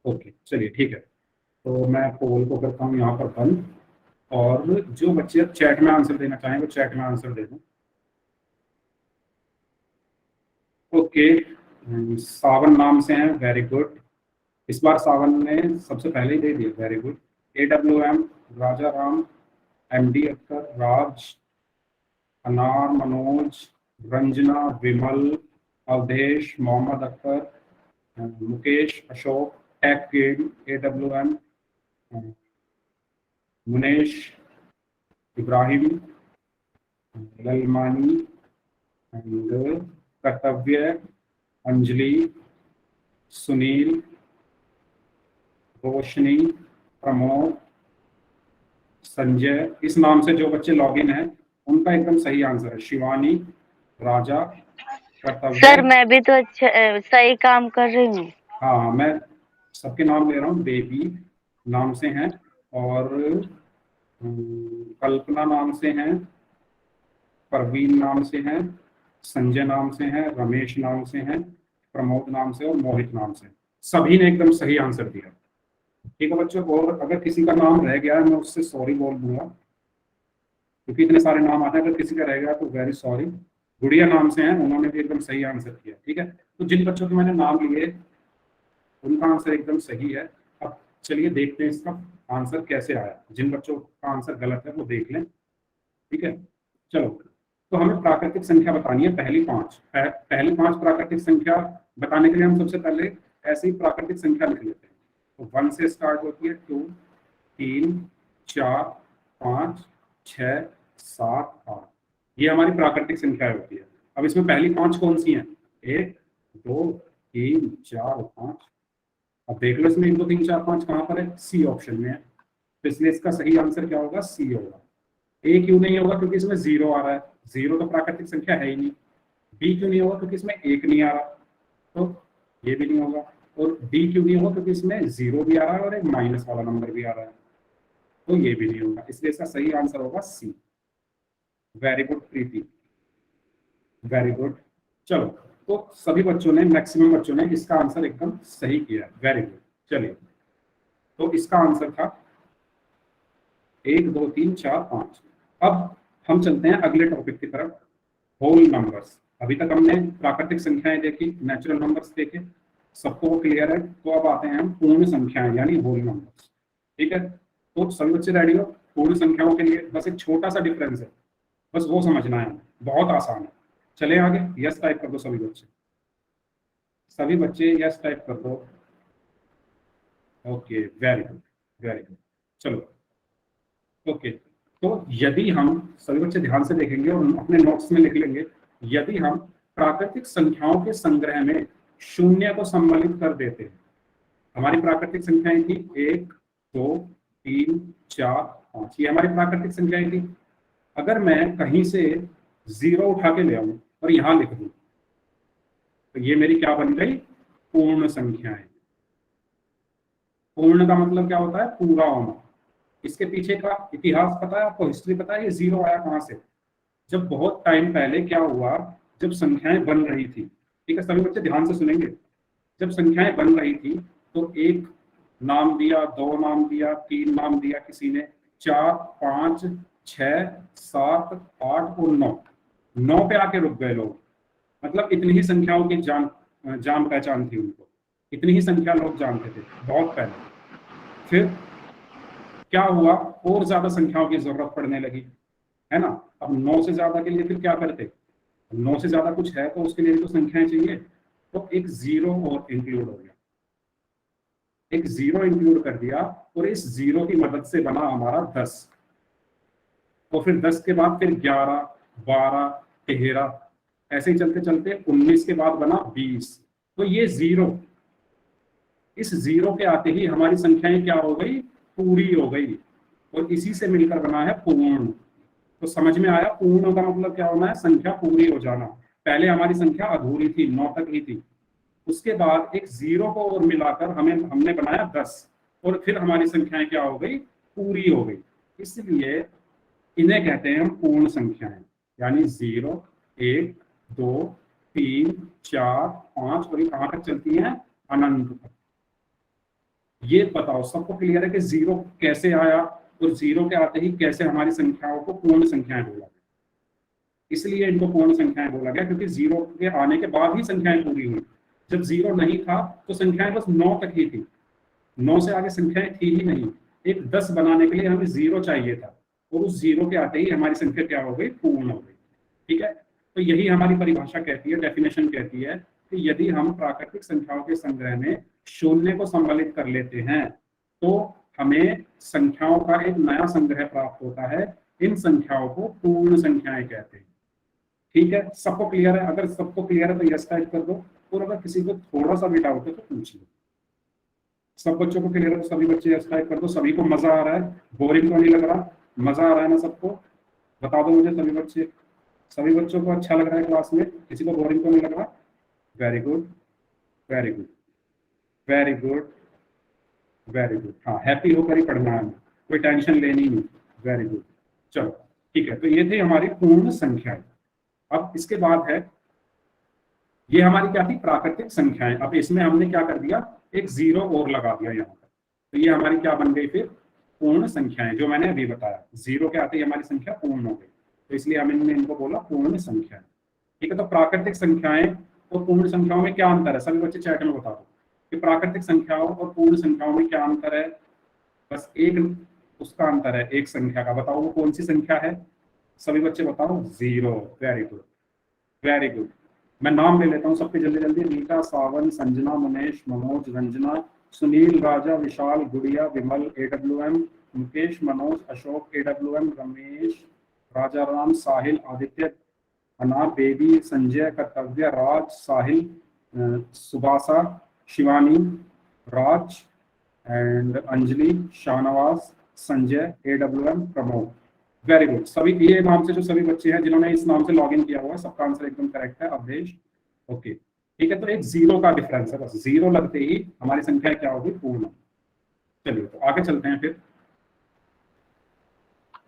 ओके, चलिए ठीक है, तो मैं पोल को करता हूँ यहाँ पर बंद, और जो बच्चे चैट में आंसर देना चाहें वो चैट में आंसर दे दें। ओके, सावन नाम से हैं, वेरी गुड। इस बार सावन ने सबसे पहले ही दे दिया, very good. AWM, Raja Ram, MD Akhtar, Raj, Anar, Manoj, Ranjana, Vimal, Awadhesh, Mohammad Akhtar, Mukesh, Ashok, tech game, AWM, Munesh, Ibrahim, Lalmani, and Kartavya, Anjali, Sunil, रोशनी, प्रमोद, संजय। इस नाम से जो बच्चे लॉगिन हैं उनका एकदम सही आंसर है। शिवानी, राजा, कर्तव्य। सर मैं भी तो अच्छा सही काम कर रही हूँ। हाँ, मैं सबके नाम ले रहा हूँ। बेबी नाम से हैं, और कल्पना नाम से हैं, परवीन नाम से हैं, संजय नाम से हैं, रमेश नाम से हैं, प्रमोद नाम से और मोहित नाम से। सभी ने एकदम सही आंसर दिया। ठीक है बच्चों, और अगर किसी का नाम रह गया है मैं उससे सॉरी बोल दूंगा, क्योंकि इतने सारे नाम आते हैं। अगर किसी का रह गया तो वेरी सॉरी। गुड़िया नाम से हैं, उन्होंने भी एकदम सही आंसर किया। ठीक है, तो जिन बच्चों के मैंने नाम लिए उनका आंसर एकदम सही है। अब चलिए देखते हैं इसका आंसर कैसे आया। जिन बच्चों का आंसर गलत है वो देख लें। ठीक है, चलो, तो हमें प्राकृतिक संख्या बतानी है पहली 5। पहली 5 प्राकृतिक संख्या बताने के लिए हम सबसे पहले ऐसे ही प्राकृतिक संख्या लिख लेते हैं। तो 1 से स्टार्ट होती है, 2 3 4 5 6 7 8, ये हमारी प्राकृतिक संख्या होती है। अब इसमें पहली 5 कौन सी हैं? 1 2 3 4 5। अब देख लो इसमें 1 2 3 4 5 कहाँ पर है? सी ऑप्शन में है, तो इसलिए इसका सही आंसर क्या होगा? सी होगा। ए क्यों नहीं होगा? क्योंकि इसमें 0 आ रहा है, 0 तो प्राकृतिक संख्या है ही नहीं। बी क्यों नहीं होगा? क्योंकि इसमें 1 नहीं आ रहा, तो ये भी नहीं होगा। और डी क्यों नहीं होगा? क्योंकि इसमें 0 भी आ रहा है और एक माइनस वाला नंबर भी आ रहा है, तो ये भी नहीं होगा। इसलिए इसका सही आंसर होगा सी। वेरी गुड प्रीति, वेरी गुड। चलो तो सभी बच्चों ने, मैक्सिमम बच्चों ने इसका आंसर एकदम सही किया, वेरी गुड। चलिए, तो इसका आंसर था 1 2 3 4 5। अब हम चलते हैं अगले टॉपिक की तरफ, होल नंबर्स। अभी तक हमने प्राकृतिक संख्याएं देखी, नेचुरल नंबर्स देखे, सबको क्लियर है। तो अब आते हैं हम पूर्ण संख्याएं यानी होल नंबर्स। ठीक है, तो सभी बच्चे रेडी हो? पूर्ण संख्याओं के लिए बस एक छोटा सा डिफरेंस है, बस वो समझना है, बहुत आसान है। चले आगे, यस टाइप कर दो सभी बच्चे, सभी बच्चे यस टाइप कर दो। Okay, very good, very good. चलो, ओके, तो यदि हम, सभी बच्चे ध्यान से देखेंगे और अपने नोट्स में लिख लेंगे, यदि हम प्राकृतिक संख्याओं के संग्रह में शून्य को सम्मिलित कर देते हैं, हमारी प्राकृतिक संख्याएं थी 1 2 3 4 5, ये हमारी प्राकृतिक संख्याएं थी। अगर मैं कहीं से 0 उठा के ले आऊं और यहां लिख दूं, तो ये मेरी क्या बन गई? पूर्ण संख्याएं। पूर्ण का मतलब क्या होता है? पूरा होना। इसके पीछे का इतिहास पता है आपको? हिस्ट्री पता है ये 0 आया कहां से? जब बहुत टाइम पहले क्या हुआ, जब संख्याएं बन रही थी, ठीक है, सभी बच्चे ध्यान से सुनेंगे, जब संख्याएं बन रही थी तो 1 नाम दिया, 2 नाम दिया, 3 नाम दिया किसी ने, 4 5 6 7 8 और 9 पे आके रुक गए लोग। मतलब इतनी ही संख्याओं की जान पहचान थी उनको, इतनी ही संख्या लोग जानते थे बहुत पहले। फिर क्या हुआ, और ज्यादा संख्याओं की जरूरत पड़ने लगी, है ना। अब 9 से ज्यादा के लिए फिर क्या करते, 9 से ज्यादा कुछ है तो उसके लिए तो संख्याएं चाहिए, तो एक 0 और इंक्लूड हो गया, एक 0 इंक्लूड कर दिया, और इस 0 की मदद से बना हमारा 10। तो फिर 10 के बाद फिर 11 12 13, ऐसे ही चलते चलते 19 के बाद बना 20। तो ये 0, इस 0 के आते ही हमारी संख्याएं क्या हो गई? पूरी हो गई, और इसी से मिलकर बना है पूर्ण। तो समझ में आया, पूर्ण का मतलब क्या होना है? संख्या पूरी हो जाना। पहले हमारी संख्या अधूरी थी, 9 तक ही थी, उसके बाद एक 0 को और मिलाकर हमने बनाया 10, और फिर हमारी संख्याएं क्या हो गई? पूरी हो गई। इसलिए इन्हें कहते हैं हम पूर्ण संख्याएं, यानी 0 1 2 3 4 5, और ये कहां तक चलती हैं? अनंत तक। ये बताओ सबको क्लियर है कि 0 कैसे आया, और 0 के आते ही कैसे हमारी संख्याओं को पूर्ण संख्याएं बोला गया? इसलिए इनको पूर्ण संख्याएं बोला गया क्योंकि 0 के आने के बाद ही संख्याएं पूरी हुई। जब 0 नहीं था तो संख्याएं बस 9 तक ही थी, 9 से आगे संख्याएं थी ही नहीं। एक 10 बनाने के लिए हमें 0 चाहिए था, और उस 0 के आते ही हमारी संख्या क्या हो गई? पूर्ण हो गई। ठीक है, तो यही हमारी परिभाषा कहती है, डेफिनेशन कहती है कि यदि हम प्राकृतिक संख्याओं के संग्रह में शून्य को सम्मिलित कर लेते हैं तो हमें संख्याओं का एक नया संग्रह प्राप्त होता है। इन संख्याओं को पूर्ण संख्याएं कहते हैं। ठीक है, सबको क्लियर है? अगर सबको क्लियर है तो यस टाइप कर दो, और अगर किसी को थोड़ा सा भी डाउट है तो पूछिए। सब बच्चों को क्लियर है तो सभी बच्चे यस टाइप कर दो। सभी को मजा आ रहा है? बोरिंग तो नहीं लग रहा? मजा आ रहा है ना सबको? बता दो मुझे सभी बच्चे, सभी बच्चों को अच्छा लग रहा है क्लास में? किसी को बोरिंग तो नहीं लग रहा? Very good, very good, very good, very good. हाँ, हैप्पी होकर ही पढ़ना है, कोई टेंशन लेनी नहीं। वेरी गुड, चलो ठीक है। तो ये थी हमारी पूर्ण संख्याएं। अब इसके बाद है, ये हमारी क्या थी? प्राकृतिक संख्याएं। अब इसमें हमने क्या कर दिया? एक 0 और लगा दिया यहाँ पर, तो ये हमारी क्या बन गई? फिर पूर्ण संख्याएं, जो मैंने अभी बताया। 0 के आते ही हमारी संख्या पूर्ण हो गई, तो इसलिए हमने इनको बोला पूर्ण संख्याएं। ठीक है, तो प्राकृतिक संख्याएं और पूर्ण संख्याओं में क्या अंतर है? सभी बच्चे चैट में बता दो कि प्राकृतिक संख्याओं और पूर्ण संख्याओं में क्या अंतर है। बस एक उसका अंतर है, एक संख्या का। बताओ वो कौन सी संख्या है? सभी बच्चे बताओ। 0। Very good, very good. मैं नाम ले लेता हूँ सबके जल्दी जल्दी। रीता, सावन, संजना, मुनेश, मनोज, रंजना, सुनील, राजा, विशाल, गुड़िया, विमल, AWM, मुकेश, मनोज, अशोक, AWM, रमेश, राजा राम, साहिल, आदित्य, अना, baby, Sanjay, Kartavya, Raj, Sahil, Subasa, Shivani, Raj and Anjali, Shahnawaz, Sanjay, AWM, Pramod. Very good. सभी ये नाम से जो सभी बच्चे हैं जिन्होंने इस नाम से लॉगिन किया हुआ है, सबका आंसर एकदम करेक्ट है। अवधेश, ओके ठीक है। तो एक 0 का डिफरेंस है, बस 0 लगते ही हमारी संख्या क्या होगी? पूर्ण। चलिए तो आगे चलते हैं फिर।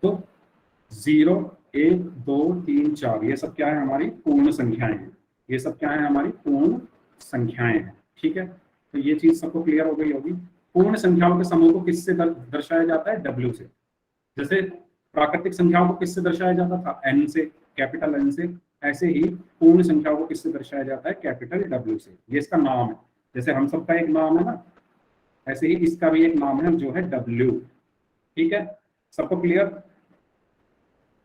तो 0 1 2 3 4 ये सब क्या है? हमारी पूर्ण संख्याएं हैं। ये सब क्या है, हमारी पूर्ण संख्याएं हैं। ठीक है, तो ये चीज सबको क्लियर हो गई होगी। पूर्ण संख्याओं के समूह को किससे दर्शाया जाता है, W से। जैसे प्राकृतिक संख्याओं को किससे दर्शाया जाता था, N से, कैपिटल N से। ऐसे ही पूर्ण संख्याओं को किससे दर्शाया जाता है, कैपिटल W से। ये इसका नाम है, जैसे हम सबका एक नाम है ना, ऐसे ही इसका भी एक नाम है जो है W। ठीक है, सबको क्लियर।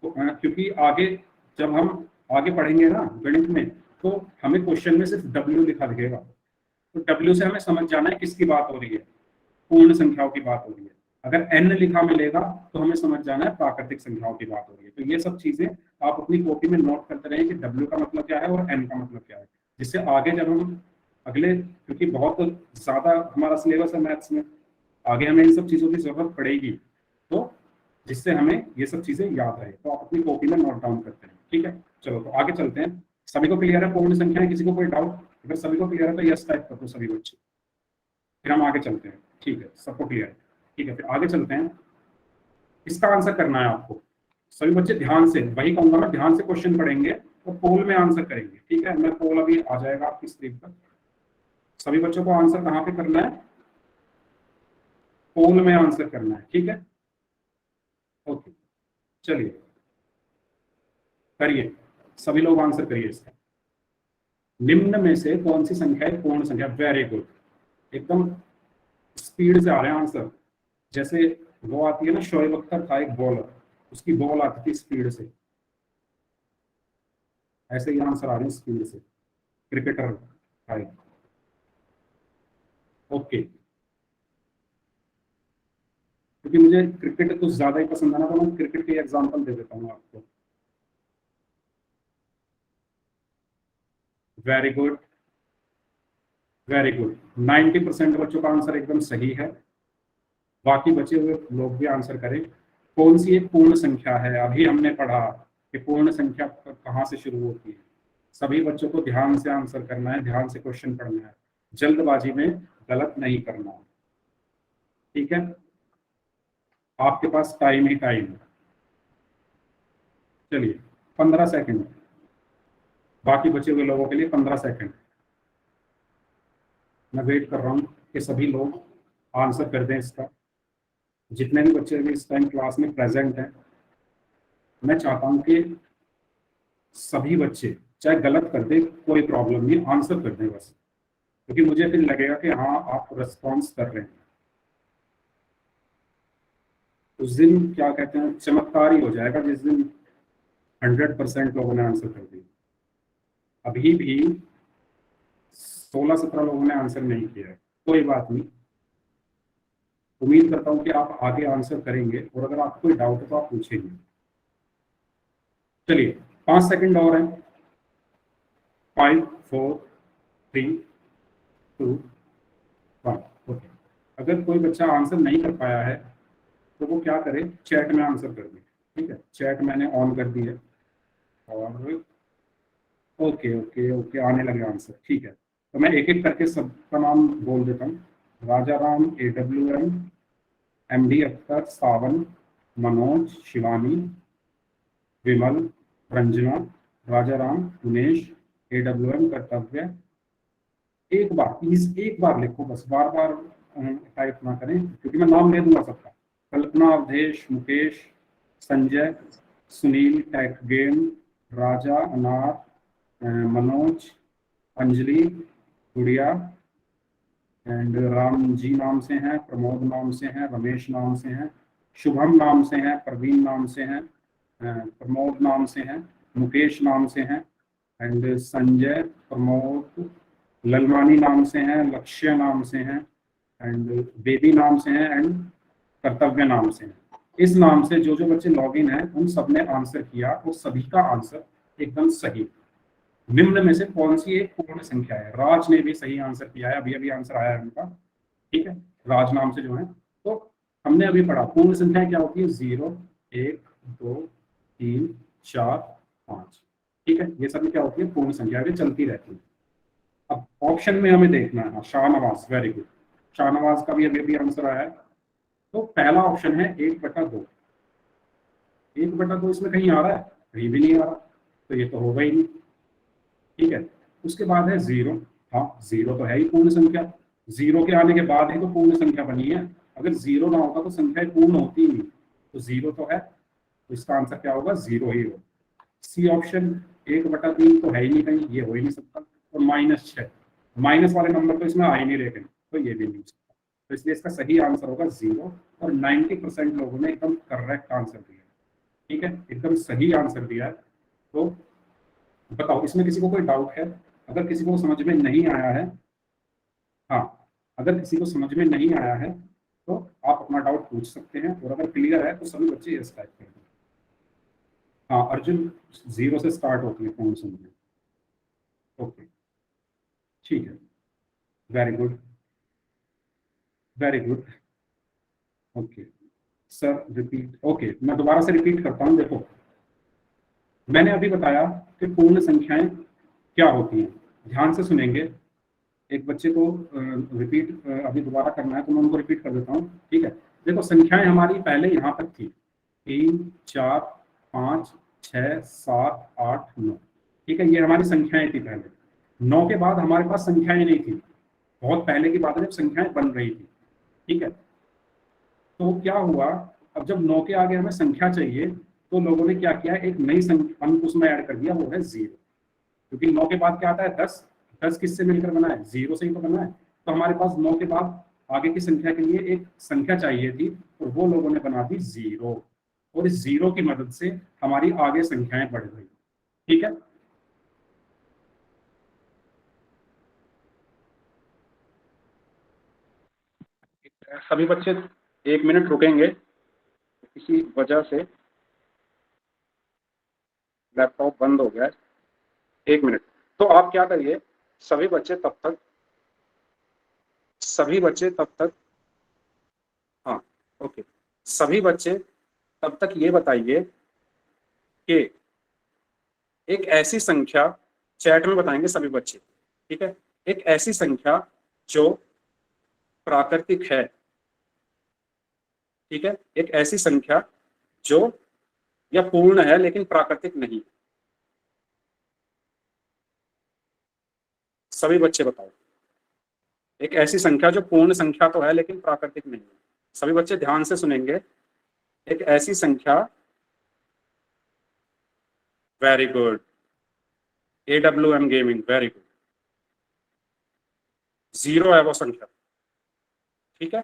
क्योंकि आगे जब हम आगे पढ़ेंगे ना गणित में, तो हमें क्वेश्चन में सिर्फ W लिखा दिखेगा, तो W से हमें समझ जाना है किसकी बात हो रही है, पूर्ण संख्याओं की बात हो रही है। अगर N लिखा मिलेगा तो हमें समझ जाना है प्राकृतिक संख्याओं की बात हो रही है। तो ये सब चीजें आप अपनी कॉपी में नोट करते रहें कि W का मतलब क्या है और N का मतलब क्या है, जिससे आगे जब हम अगले, क्योंकि बहुत ज्यादा हमारा सिलेबस है मैथ्स में, आगे हमें इन सब चीजों की जरूरत पड़ेगी, तो जिससे हमें ये सब चीजें याद रहे, तो आप अपनी कॉपी में नोट डाउन करते हैं। ठीक है, चलो तो आगे चलते हैं। सभी को क्लियर है पूर्ण संख्या है, किसी को कोई डाउट? अगर सभी को क्लियर है तो यस टाइप कर दो सभी बच्चे, फिर हम आगे चलते हैं। ठीक है, सबको क्लियर है? ठीक है, फिर आगे चलते हैं। इसका आंसर करना है आपको। सभी बच्चे ध्यान से, वही कहूंगा मैं, ध्यान से क्वेश्चन पढ़ेंगे तो पोल में आंसर करेंगे। ठीक है, मैं पोल अभी आ जाएगा आपकी स्क्रीन पर। सभी बच्चों को आंसर कहाँ पे करना है, पोल में आंसर करना है। ठीक है, ओके, चलिए करिए, सभी लोग आंसर करिए इसका। निम्न में से कौन सी संख्या है पूर्ण संख्या? वेरी गुड, एकदम स्पीड से आ रहे हैं आंसर। जैसे वो आती है ना, शोएब अख्तर था एक बॉलर, उसकी बॉल आती थी स्पीड से, ऐसे ही आंसर आ रहे हैं स्पीड से, क्रिकेटर आए। ओके, क्योंकि मुझे क्रिकेट कुछ ज्यादा ही पसंद है ना, तो मैं क्रिकेट के एग्जांपल दे देता हूँ आपको। वेरी गुड, वेरी गुड, 90% बच्चों का आंसर एकदम सही है। बाकी बचे हुए लोग भी आंसर करें। कौन सी एक पूर्ण संख्या है? अभी हमने पढ़ा कि पूर्ण संख्या कहाँ से शुरू होती है। सभी बच्चों को ध्यान से आंसर करना है, ध्यान से क्वेश्चन पढ़ना है, जल्दबाजी में गलत नहीं करना। ठीक है, आपके पास टाइम ही टाइम है। चलिए 15 सेकंड, बाकी बचे हुए लोगों के लिए 15 सेकंड। मैं वेट कर रहा हूँ कि सभी लोग आंसर कर दें इसका। जितने भी बच्चे भी इस टाइम क्लास में प्रेजेंट हैं, मैं चाहता हूँ कि सभी बच्चे चाहे गलत कर दे कोई प्रॉब्लम नहीं, आंसर कर दें बस, क्योंकि मुझे फिर लगेगा कि हाँ आप रिस्पॉन्स कर रहे हैं। उस दिन क्या कहते हैं, चमत्कार ही हो जाएगा जिस दिन 100% लोगों ने आंसर कर दिया। अभी भी 16-17 लोगों ने आंसर नहीं किया है, कोई बात नहीं। उम्मीद करता हूं कि आप आगे आंसर करेंगे, और अगर आपको कोई डाउट है तो आप पूछेंगे। चलिए 5 सेकंड और है। 5 4 3 2 1। ओके, अगर कोई बच्चा आंसर नहीं कर पाया है तो वो क्या करे, चैट में आंसर कर दे। ठीक है, चैट मैंने ऑन कर दी है, और ओके ओके ओके आने लगे आंसर। ठीक है, तो मैं एक एक करके सबका नाम बोल देता हूँ। राजा राम, AWM, MD अख्तर, सावन, मनोज, शिवानी, विमल, रंजना, राजा राम, उमेश, AWM, कर्तव्य। एक बार लिखो बस, बार बार टाइप ना करें, क्योंकि मैं नाम ले दूंगा सबका। कल्पना, अवधेश, मुकेश, संजय, सुनील, टैक गेम, राजा, अनार, मनोज, अंजलि, गुड़िया, एंड राम जी नाम से हैं, प्रमोद नाम से हैं, रमेश नाम से हैं, शुभम नाम से हैं, प्रवीण नाम से हैं, प्रमोद नाम से हैं, मुकेश नाम से हैं, एंड संजय, प्रमोद, ललवानी नाम से हैं, लक्ष्य नाम से हैं, एंड बेबी नाम से हैं, एंड कर्तव्य नाम से हैं। इस नाम से जो जो बच्चे लॉगिन हैं उन सब ने आंसर किया, और सभी का आंसर एकदम सही। निम्न में से कौन सी एक पूर्ण संख्या है? राज ने भी सही आंसर किया है, अभी अभी आंसर आया है उनका। ठीक है, राज नाम से जो है, तो हमने अभी पढ़ा पूर्ण संख्या क्या होती है, 0 1 2 3 4 5। ठीक है, ये सब क्या होती है, पूर्ण संख्या भी चलती रहती है। अब ऑप्शन में हमें देखना है, शाहनवाज, वेरी गुड, शाहनवाज का भी अभी अभी आंसर आया है। तो पहला ऑप्शन है 1/2। 1/2 इसमें कहीं आ रहा है? कहीं भी नहीं आ रहा, तो ये तो होगा ही नहीं। ठीक है, उसके बाद है जीरो। हाँ, जीरो तो है ही पूर्ण संख्या, जीरो के आने के बाद ही तो पूर्ण संख्या बनी है। अगर जीरो ना होता तो संख्या पूर्ण होती ही नहीं। तो जीरो तो है, तो इसका आंसर क्या होगा, जीरो ही होगा। सी ऑप्शन 1/3 तो है ही नहीं कहीं, ये हो ही नहीं सकता। और -6, माइनस वाले नंबर तो इसमें आ ही नहीं रहे कहीं, तो ये भी नहीं हो सकता। तो इसलिए इसका सही आंसर होगा जीरो। और 90% लोगों ने एकदम करेक्ट आंसर दिया। ठीक है, एकदम सही आंसर दिया है। तो बताओ, इसमें किसी को कोई डाउट है? अगर किसी को समझ में नहीं आया है, हाँ, अगर किसी को समझ में नहीं आया है तो आप अपना डाउट पूछ सकते हैं, और अगर क्लियर है तो सभी बच्चे यस टाइप कर दें। हाँ अर्जुन, 0 से स्टार्ट होती है पूर्ण संख्या। ओके, ठीक है, very good, very good. Okay sir, repeat. Okay, मैं दोबारा से रिपीट करता हूँ। देखो, मैंने अभी बताया कि पूर्ण संख्याएं क्या होती हैं। ध्यान से सुनेंगे। एक बच्चे को रिपीट अभी दोबारा करना है, तो मैं उनको रिपीट कर देता हूँ। ठीक है, देखो, संख्याएं हमारी पहले यहाँ तक थी, 3 4 5 6 7 8 9। ठीक है, ये हमारी संख्याएं थी पहले। 9 के बाद हमारे पास संख्याएं नहीं थी, बहुत पहले की बात है जब संख्याएं बन रही थी। ठीक है, तो क्या हुआ, अब जब 9 के आगे हमें संख्या चाहिए, तो लोगों ने क्या किया, एक नई अंक उसमें ऐड कर दिया, वो है 0। क्योंकि 9 के बाद क्या आता है, 10। 10 किससे मिलकर बना है, 0 से ही तो बना है। तो हमारे पास 9 के बाद आगे की संख्या के लिए एक संख्या चाहिए थी, और वो लोगों ने बना दी 0। और इस 0 की मदद से हमारी आगे संख्याएं बढ़ गई। ठीक है, सभी बच्चे 1 मिनट रुकेंगे, किसी वजह से लैपटॉप बंद हो गया है। 1 मिनट। तो आप क्या करिए, सभी बच्चे तब तक, हाँ, ओके, सभी बच्चे तब तक ये बताइए कि एक ऐसी संख्या, चैट में बताएंगे सभी बच्चे। ठीक है, एक ऐसी संख्या जो प्राकृतिक है। ठीक है, एक ऐसी संख्या जो या पूर्ण है लेकिन प्राकृतिक नहीं। सभी बच्चे बताओ, एक ऐसी संख्या जो पूर्ण संख्या तो है लेकिन प्राकृतिक नहीं है। सभी बच्चे ध्यान से सुनेंगे। एक ऐसी संख्या, very good, AWM gaming, very good, 0 है वो संख्या। ठीक है,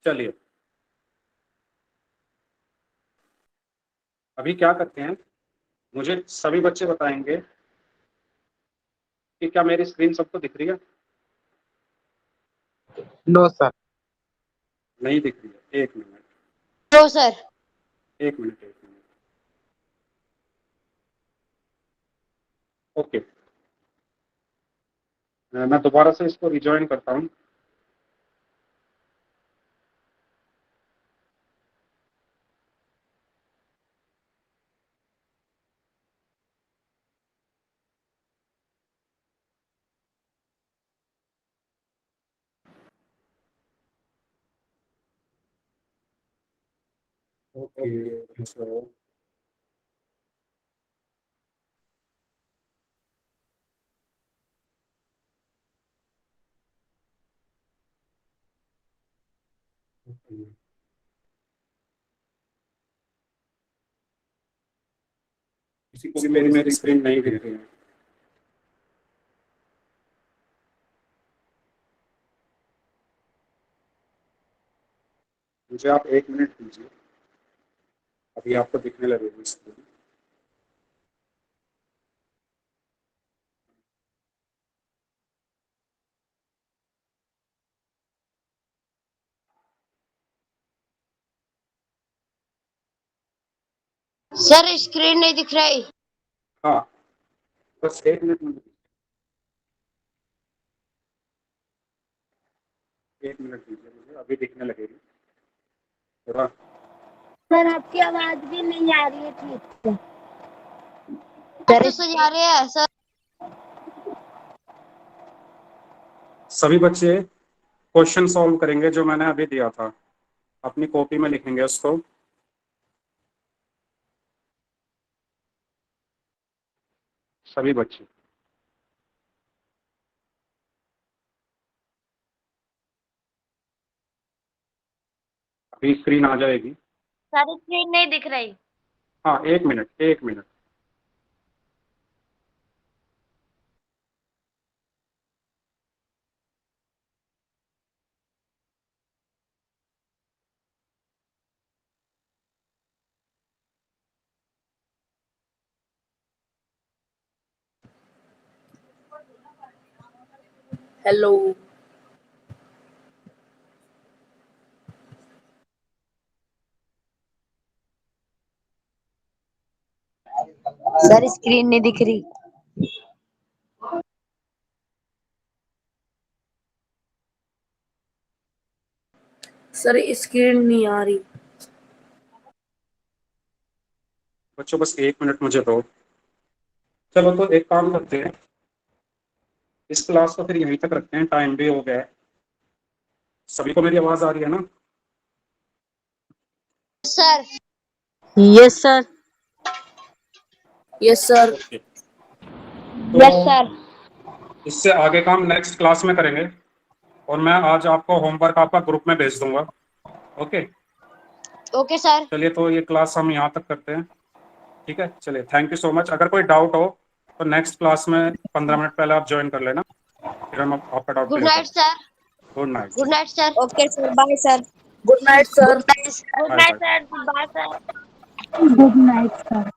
चलिए अभी क्या करते हैं, मुझे सभी बच्चे बताएंगे कि क्या मेरी स्क्रीन सबको दिख रही है? No sir. नहीं दिख रही है, 1 minute, no sir. 1 minute. Okay, मैं दोबारा से इसको रिज्वाइन करता हूँ। ओके, सो किसी को भी मेरी स्क्रीन नहीं दिख रही है। मुझे आप 1 मिनट दीजिए, अभी आपको दिखने लगेगी स्क्रीन। सर स्क्रीन नहीं दिख रही। हाँ, बस 1 मिनट में, 1 मिनट दीजिए मुझे, अभी दिखने लगेगी थोड़ा। सर आपकी आवाज भी नहीं आ रही है ठीक से। सर जा रहे हैं सर। सभी बच्चे क्वेश्चन सॉल्व करेंगे जो मैंने अभी दिया था, अपनी कॉपी में लिखेंगे उसको। सभी बच्चे। अभी स्क्रीन आ जाएगी। सर स्क्रीन नहीं दिख रही। हाँ, 1 minute 1 minute. Hello. Sir screen नहीं दिख रही। सर स्क्रीन नहीं आ रही। बच्चों बस 1 मिनट मुझे दो। चलो तो एक काम करते हैं, इस क्लास को फिर यहीं तक रखते हैं, टाइम भी हो गया है। सभी को मेरी आवाज आ रही है ना? Sir yes sir. Yes sir. Okay, yes तो सर। इससे आगे काम नेक्स्ट क्लास में करेंगे, और मैं आज आपको होमवर्क आपका ग्रुप में भेज दूंगा। Okay, okay sir. चलिए तो ये क्लास हम यहाँ तक करते हैं। ठीक है, चलिए, थैंक यू सो मच। अगर कोई डाउट हो तो नेक्स्ट क्लास में 15 मिनट पहले आप ज्वाइन कर लेना, फिर हम आपका डाउट गुड क्लियर नाइट करेंगे। Sir. Good night. Good night sir. Okay sir, bye sir. Good night sir. Good bye night bye. Sir. Bye sir. Good night sir.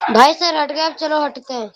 भाई सर हट गए, अब चलो हटते हैं।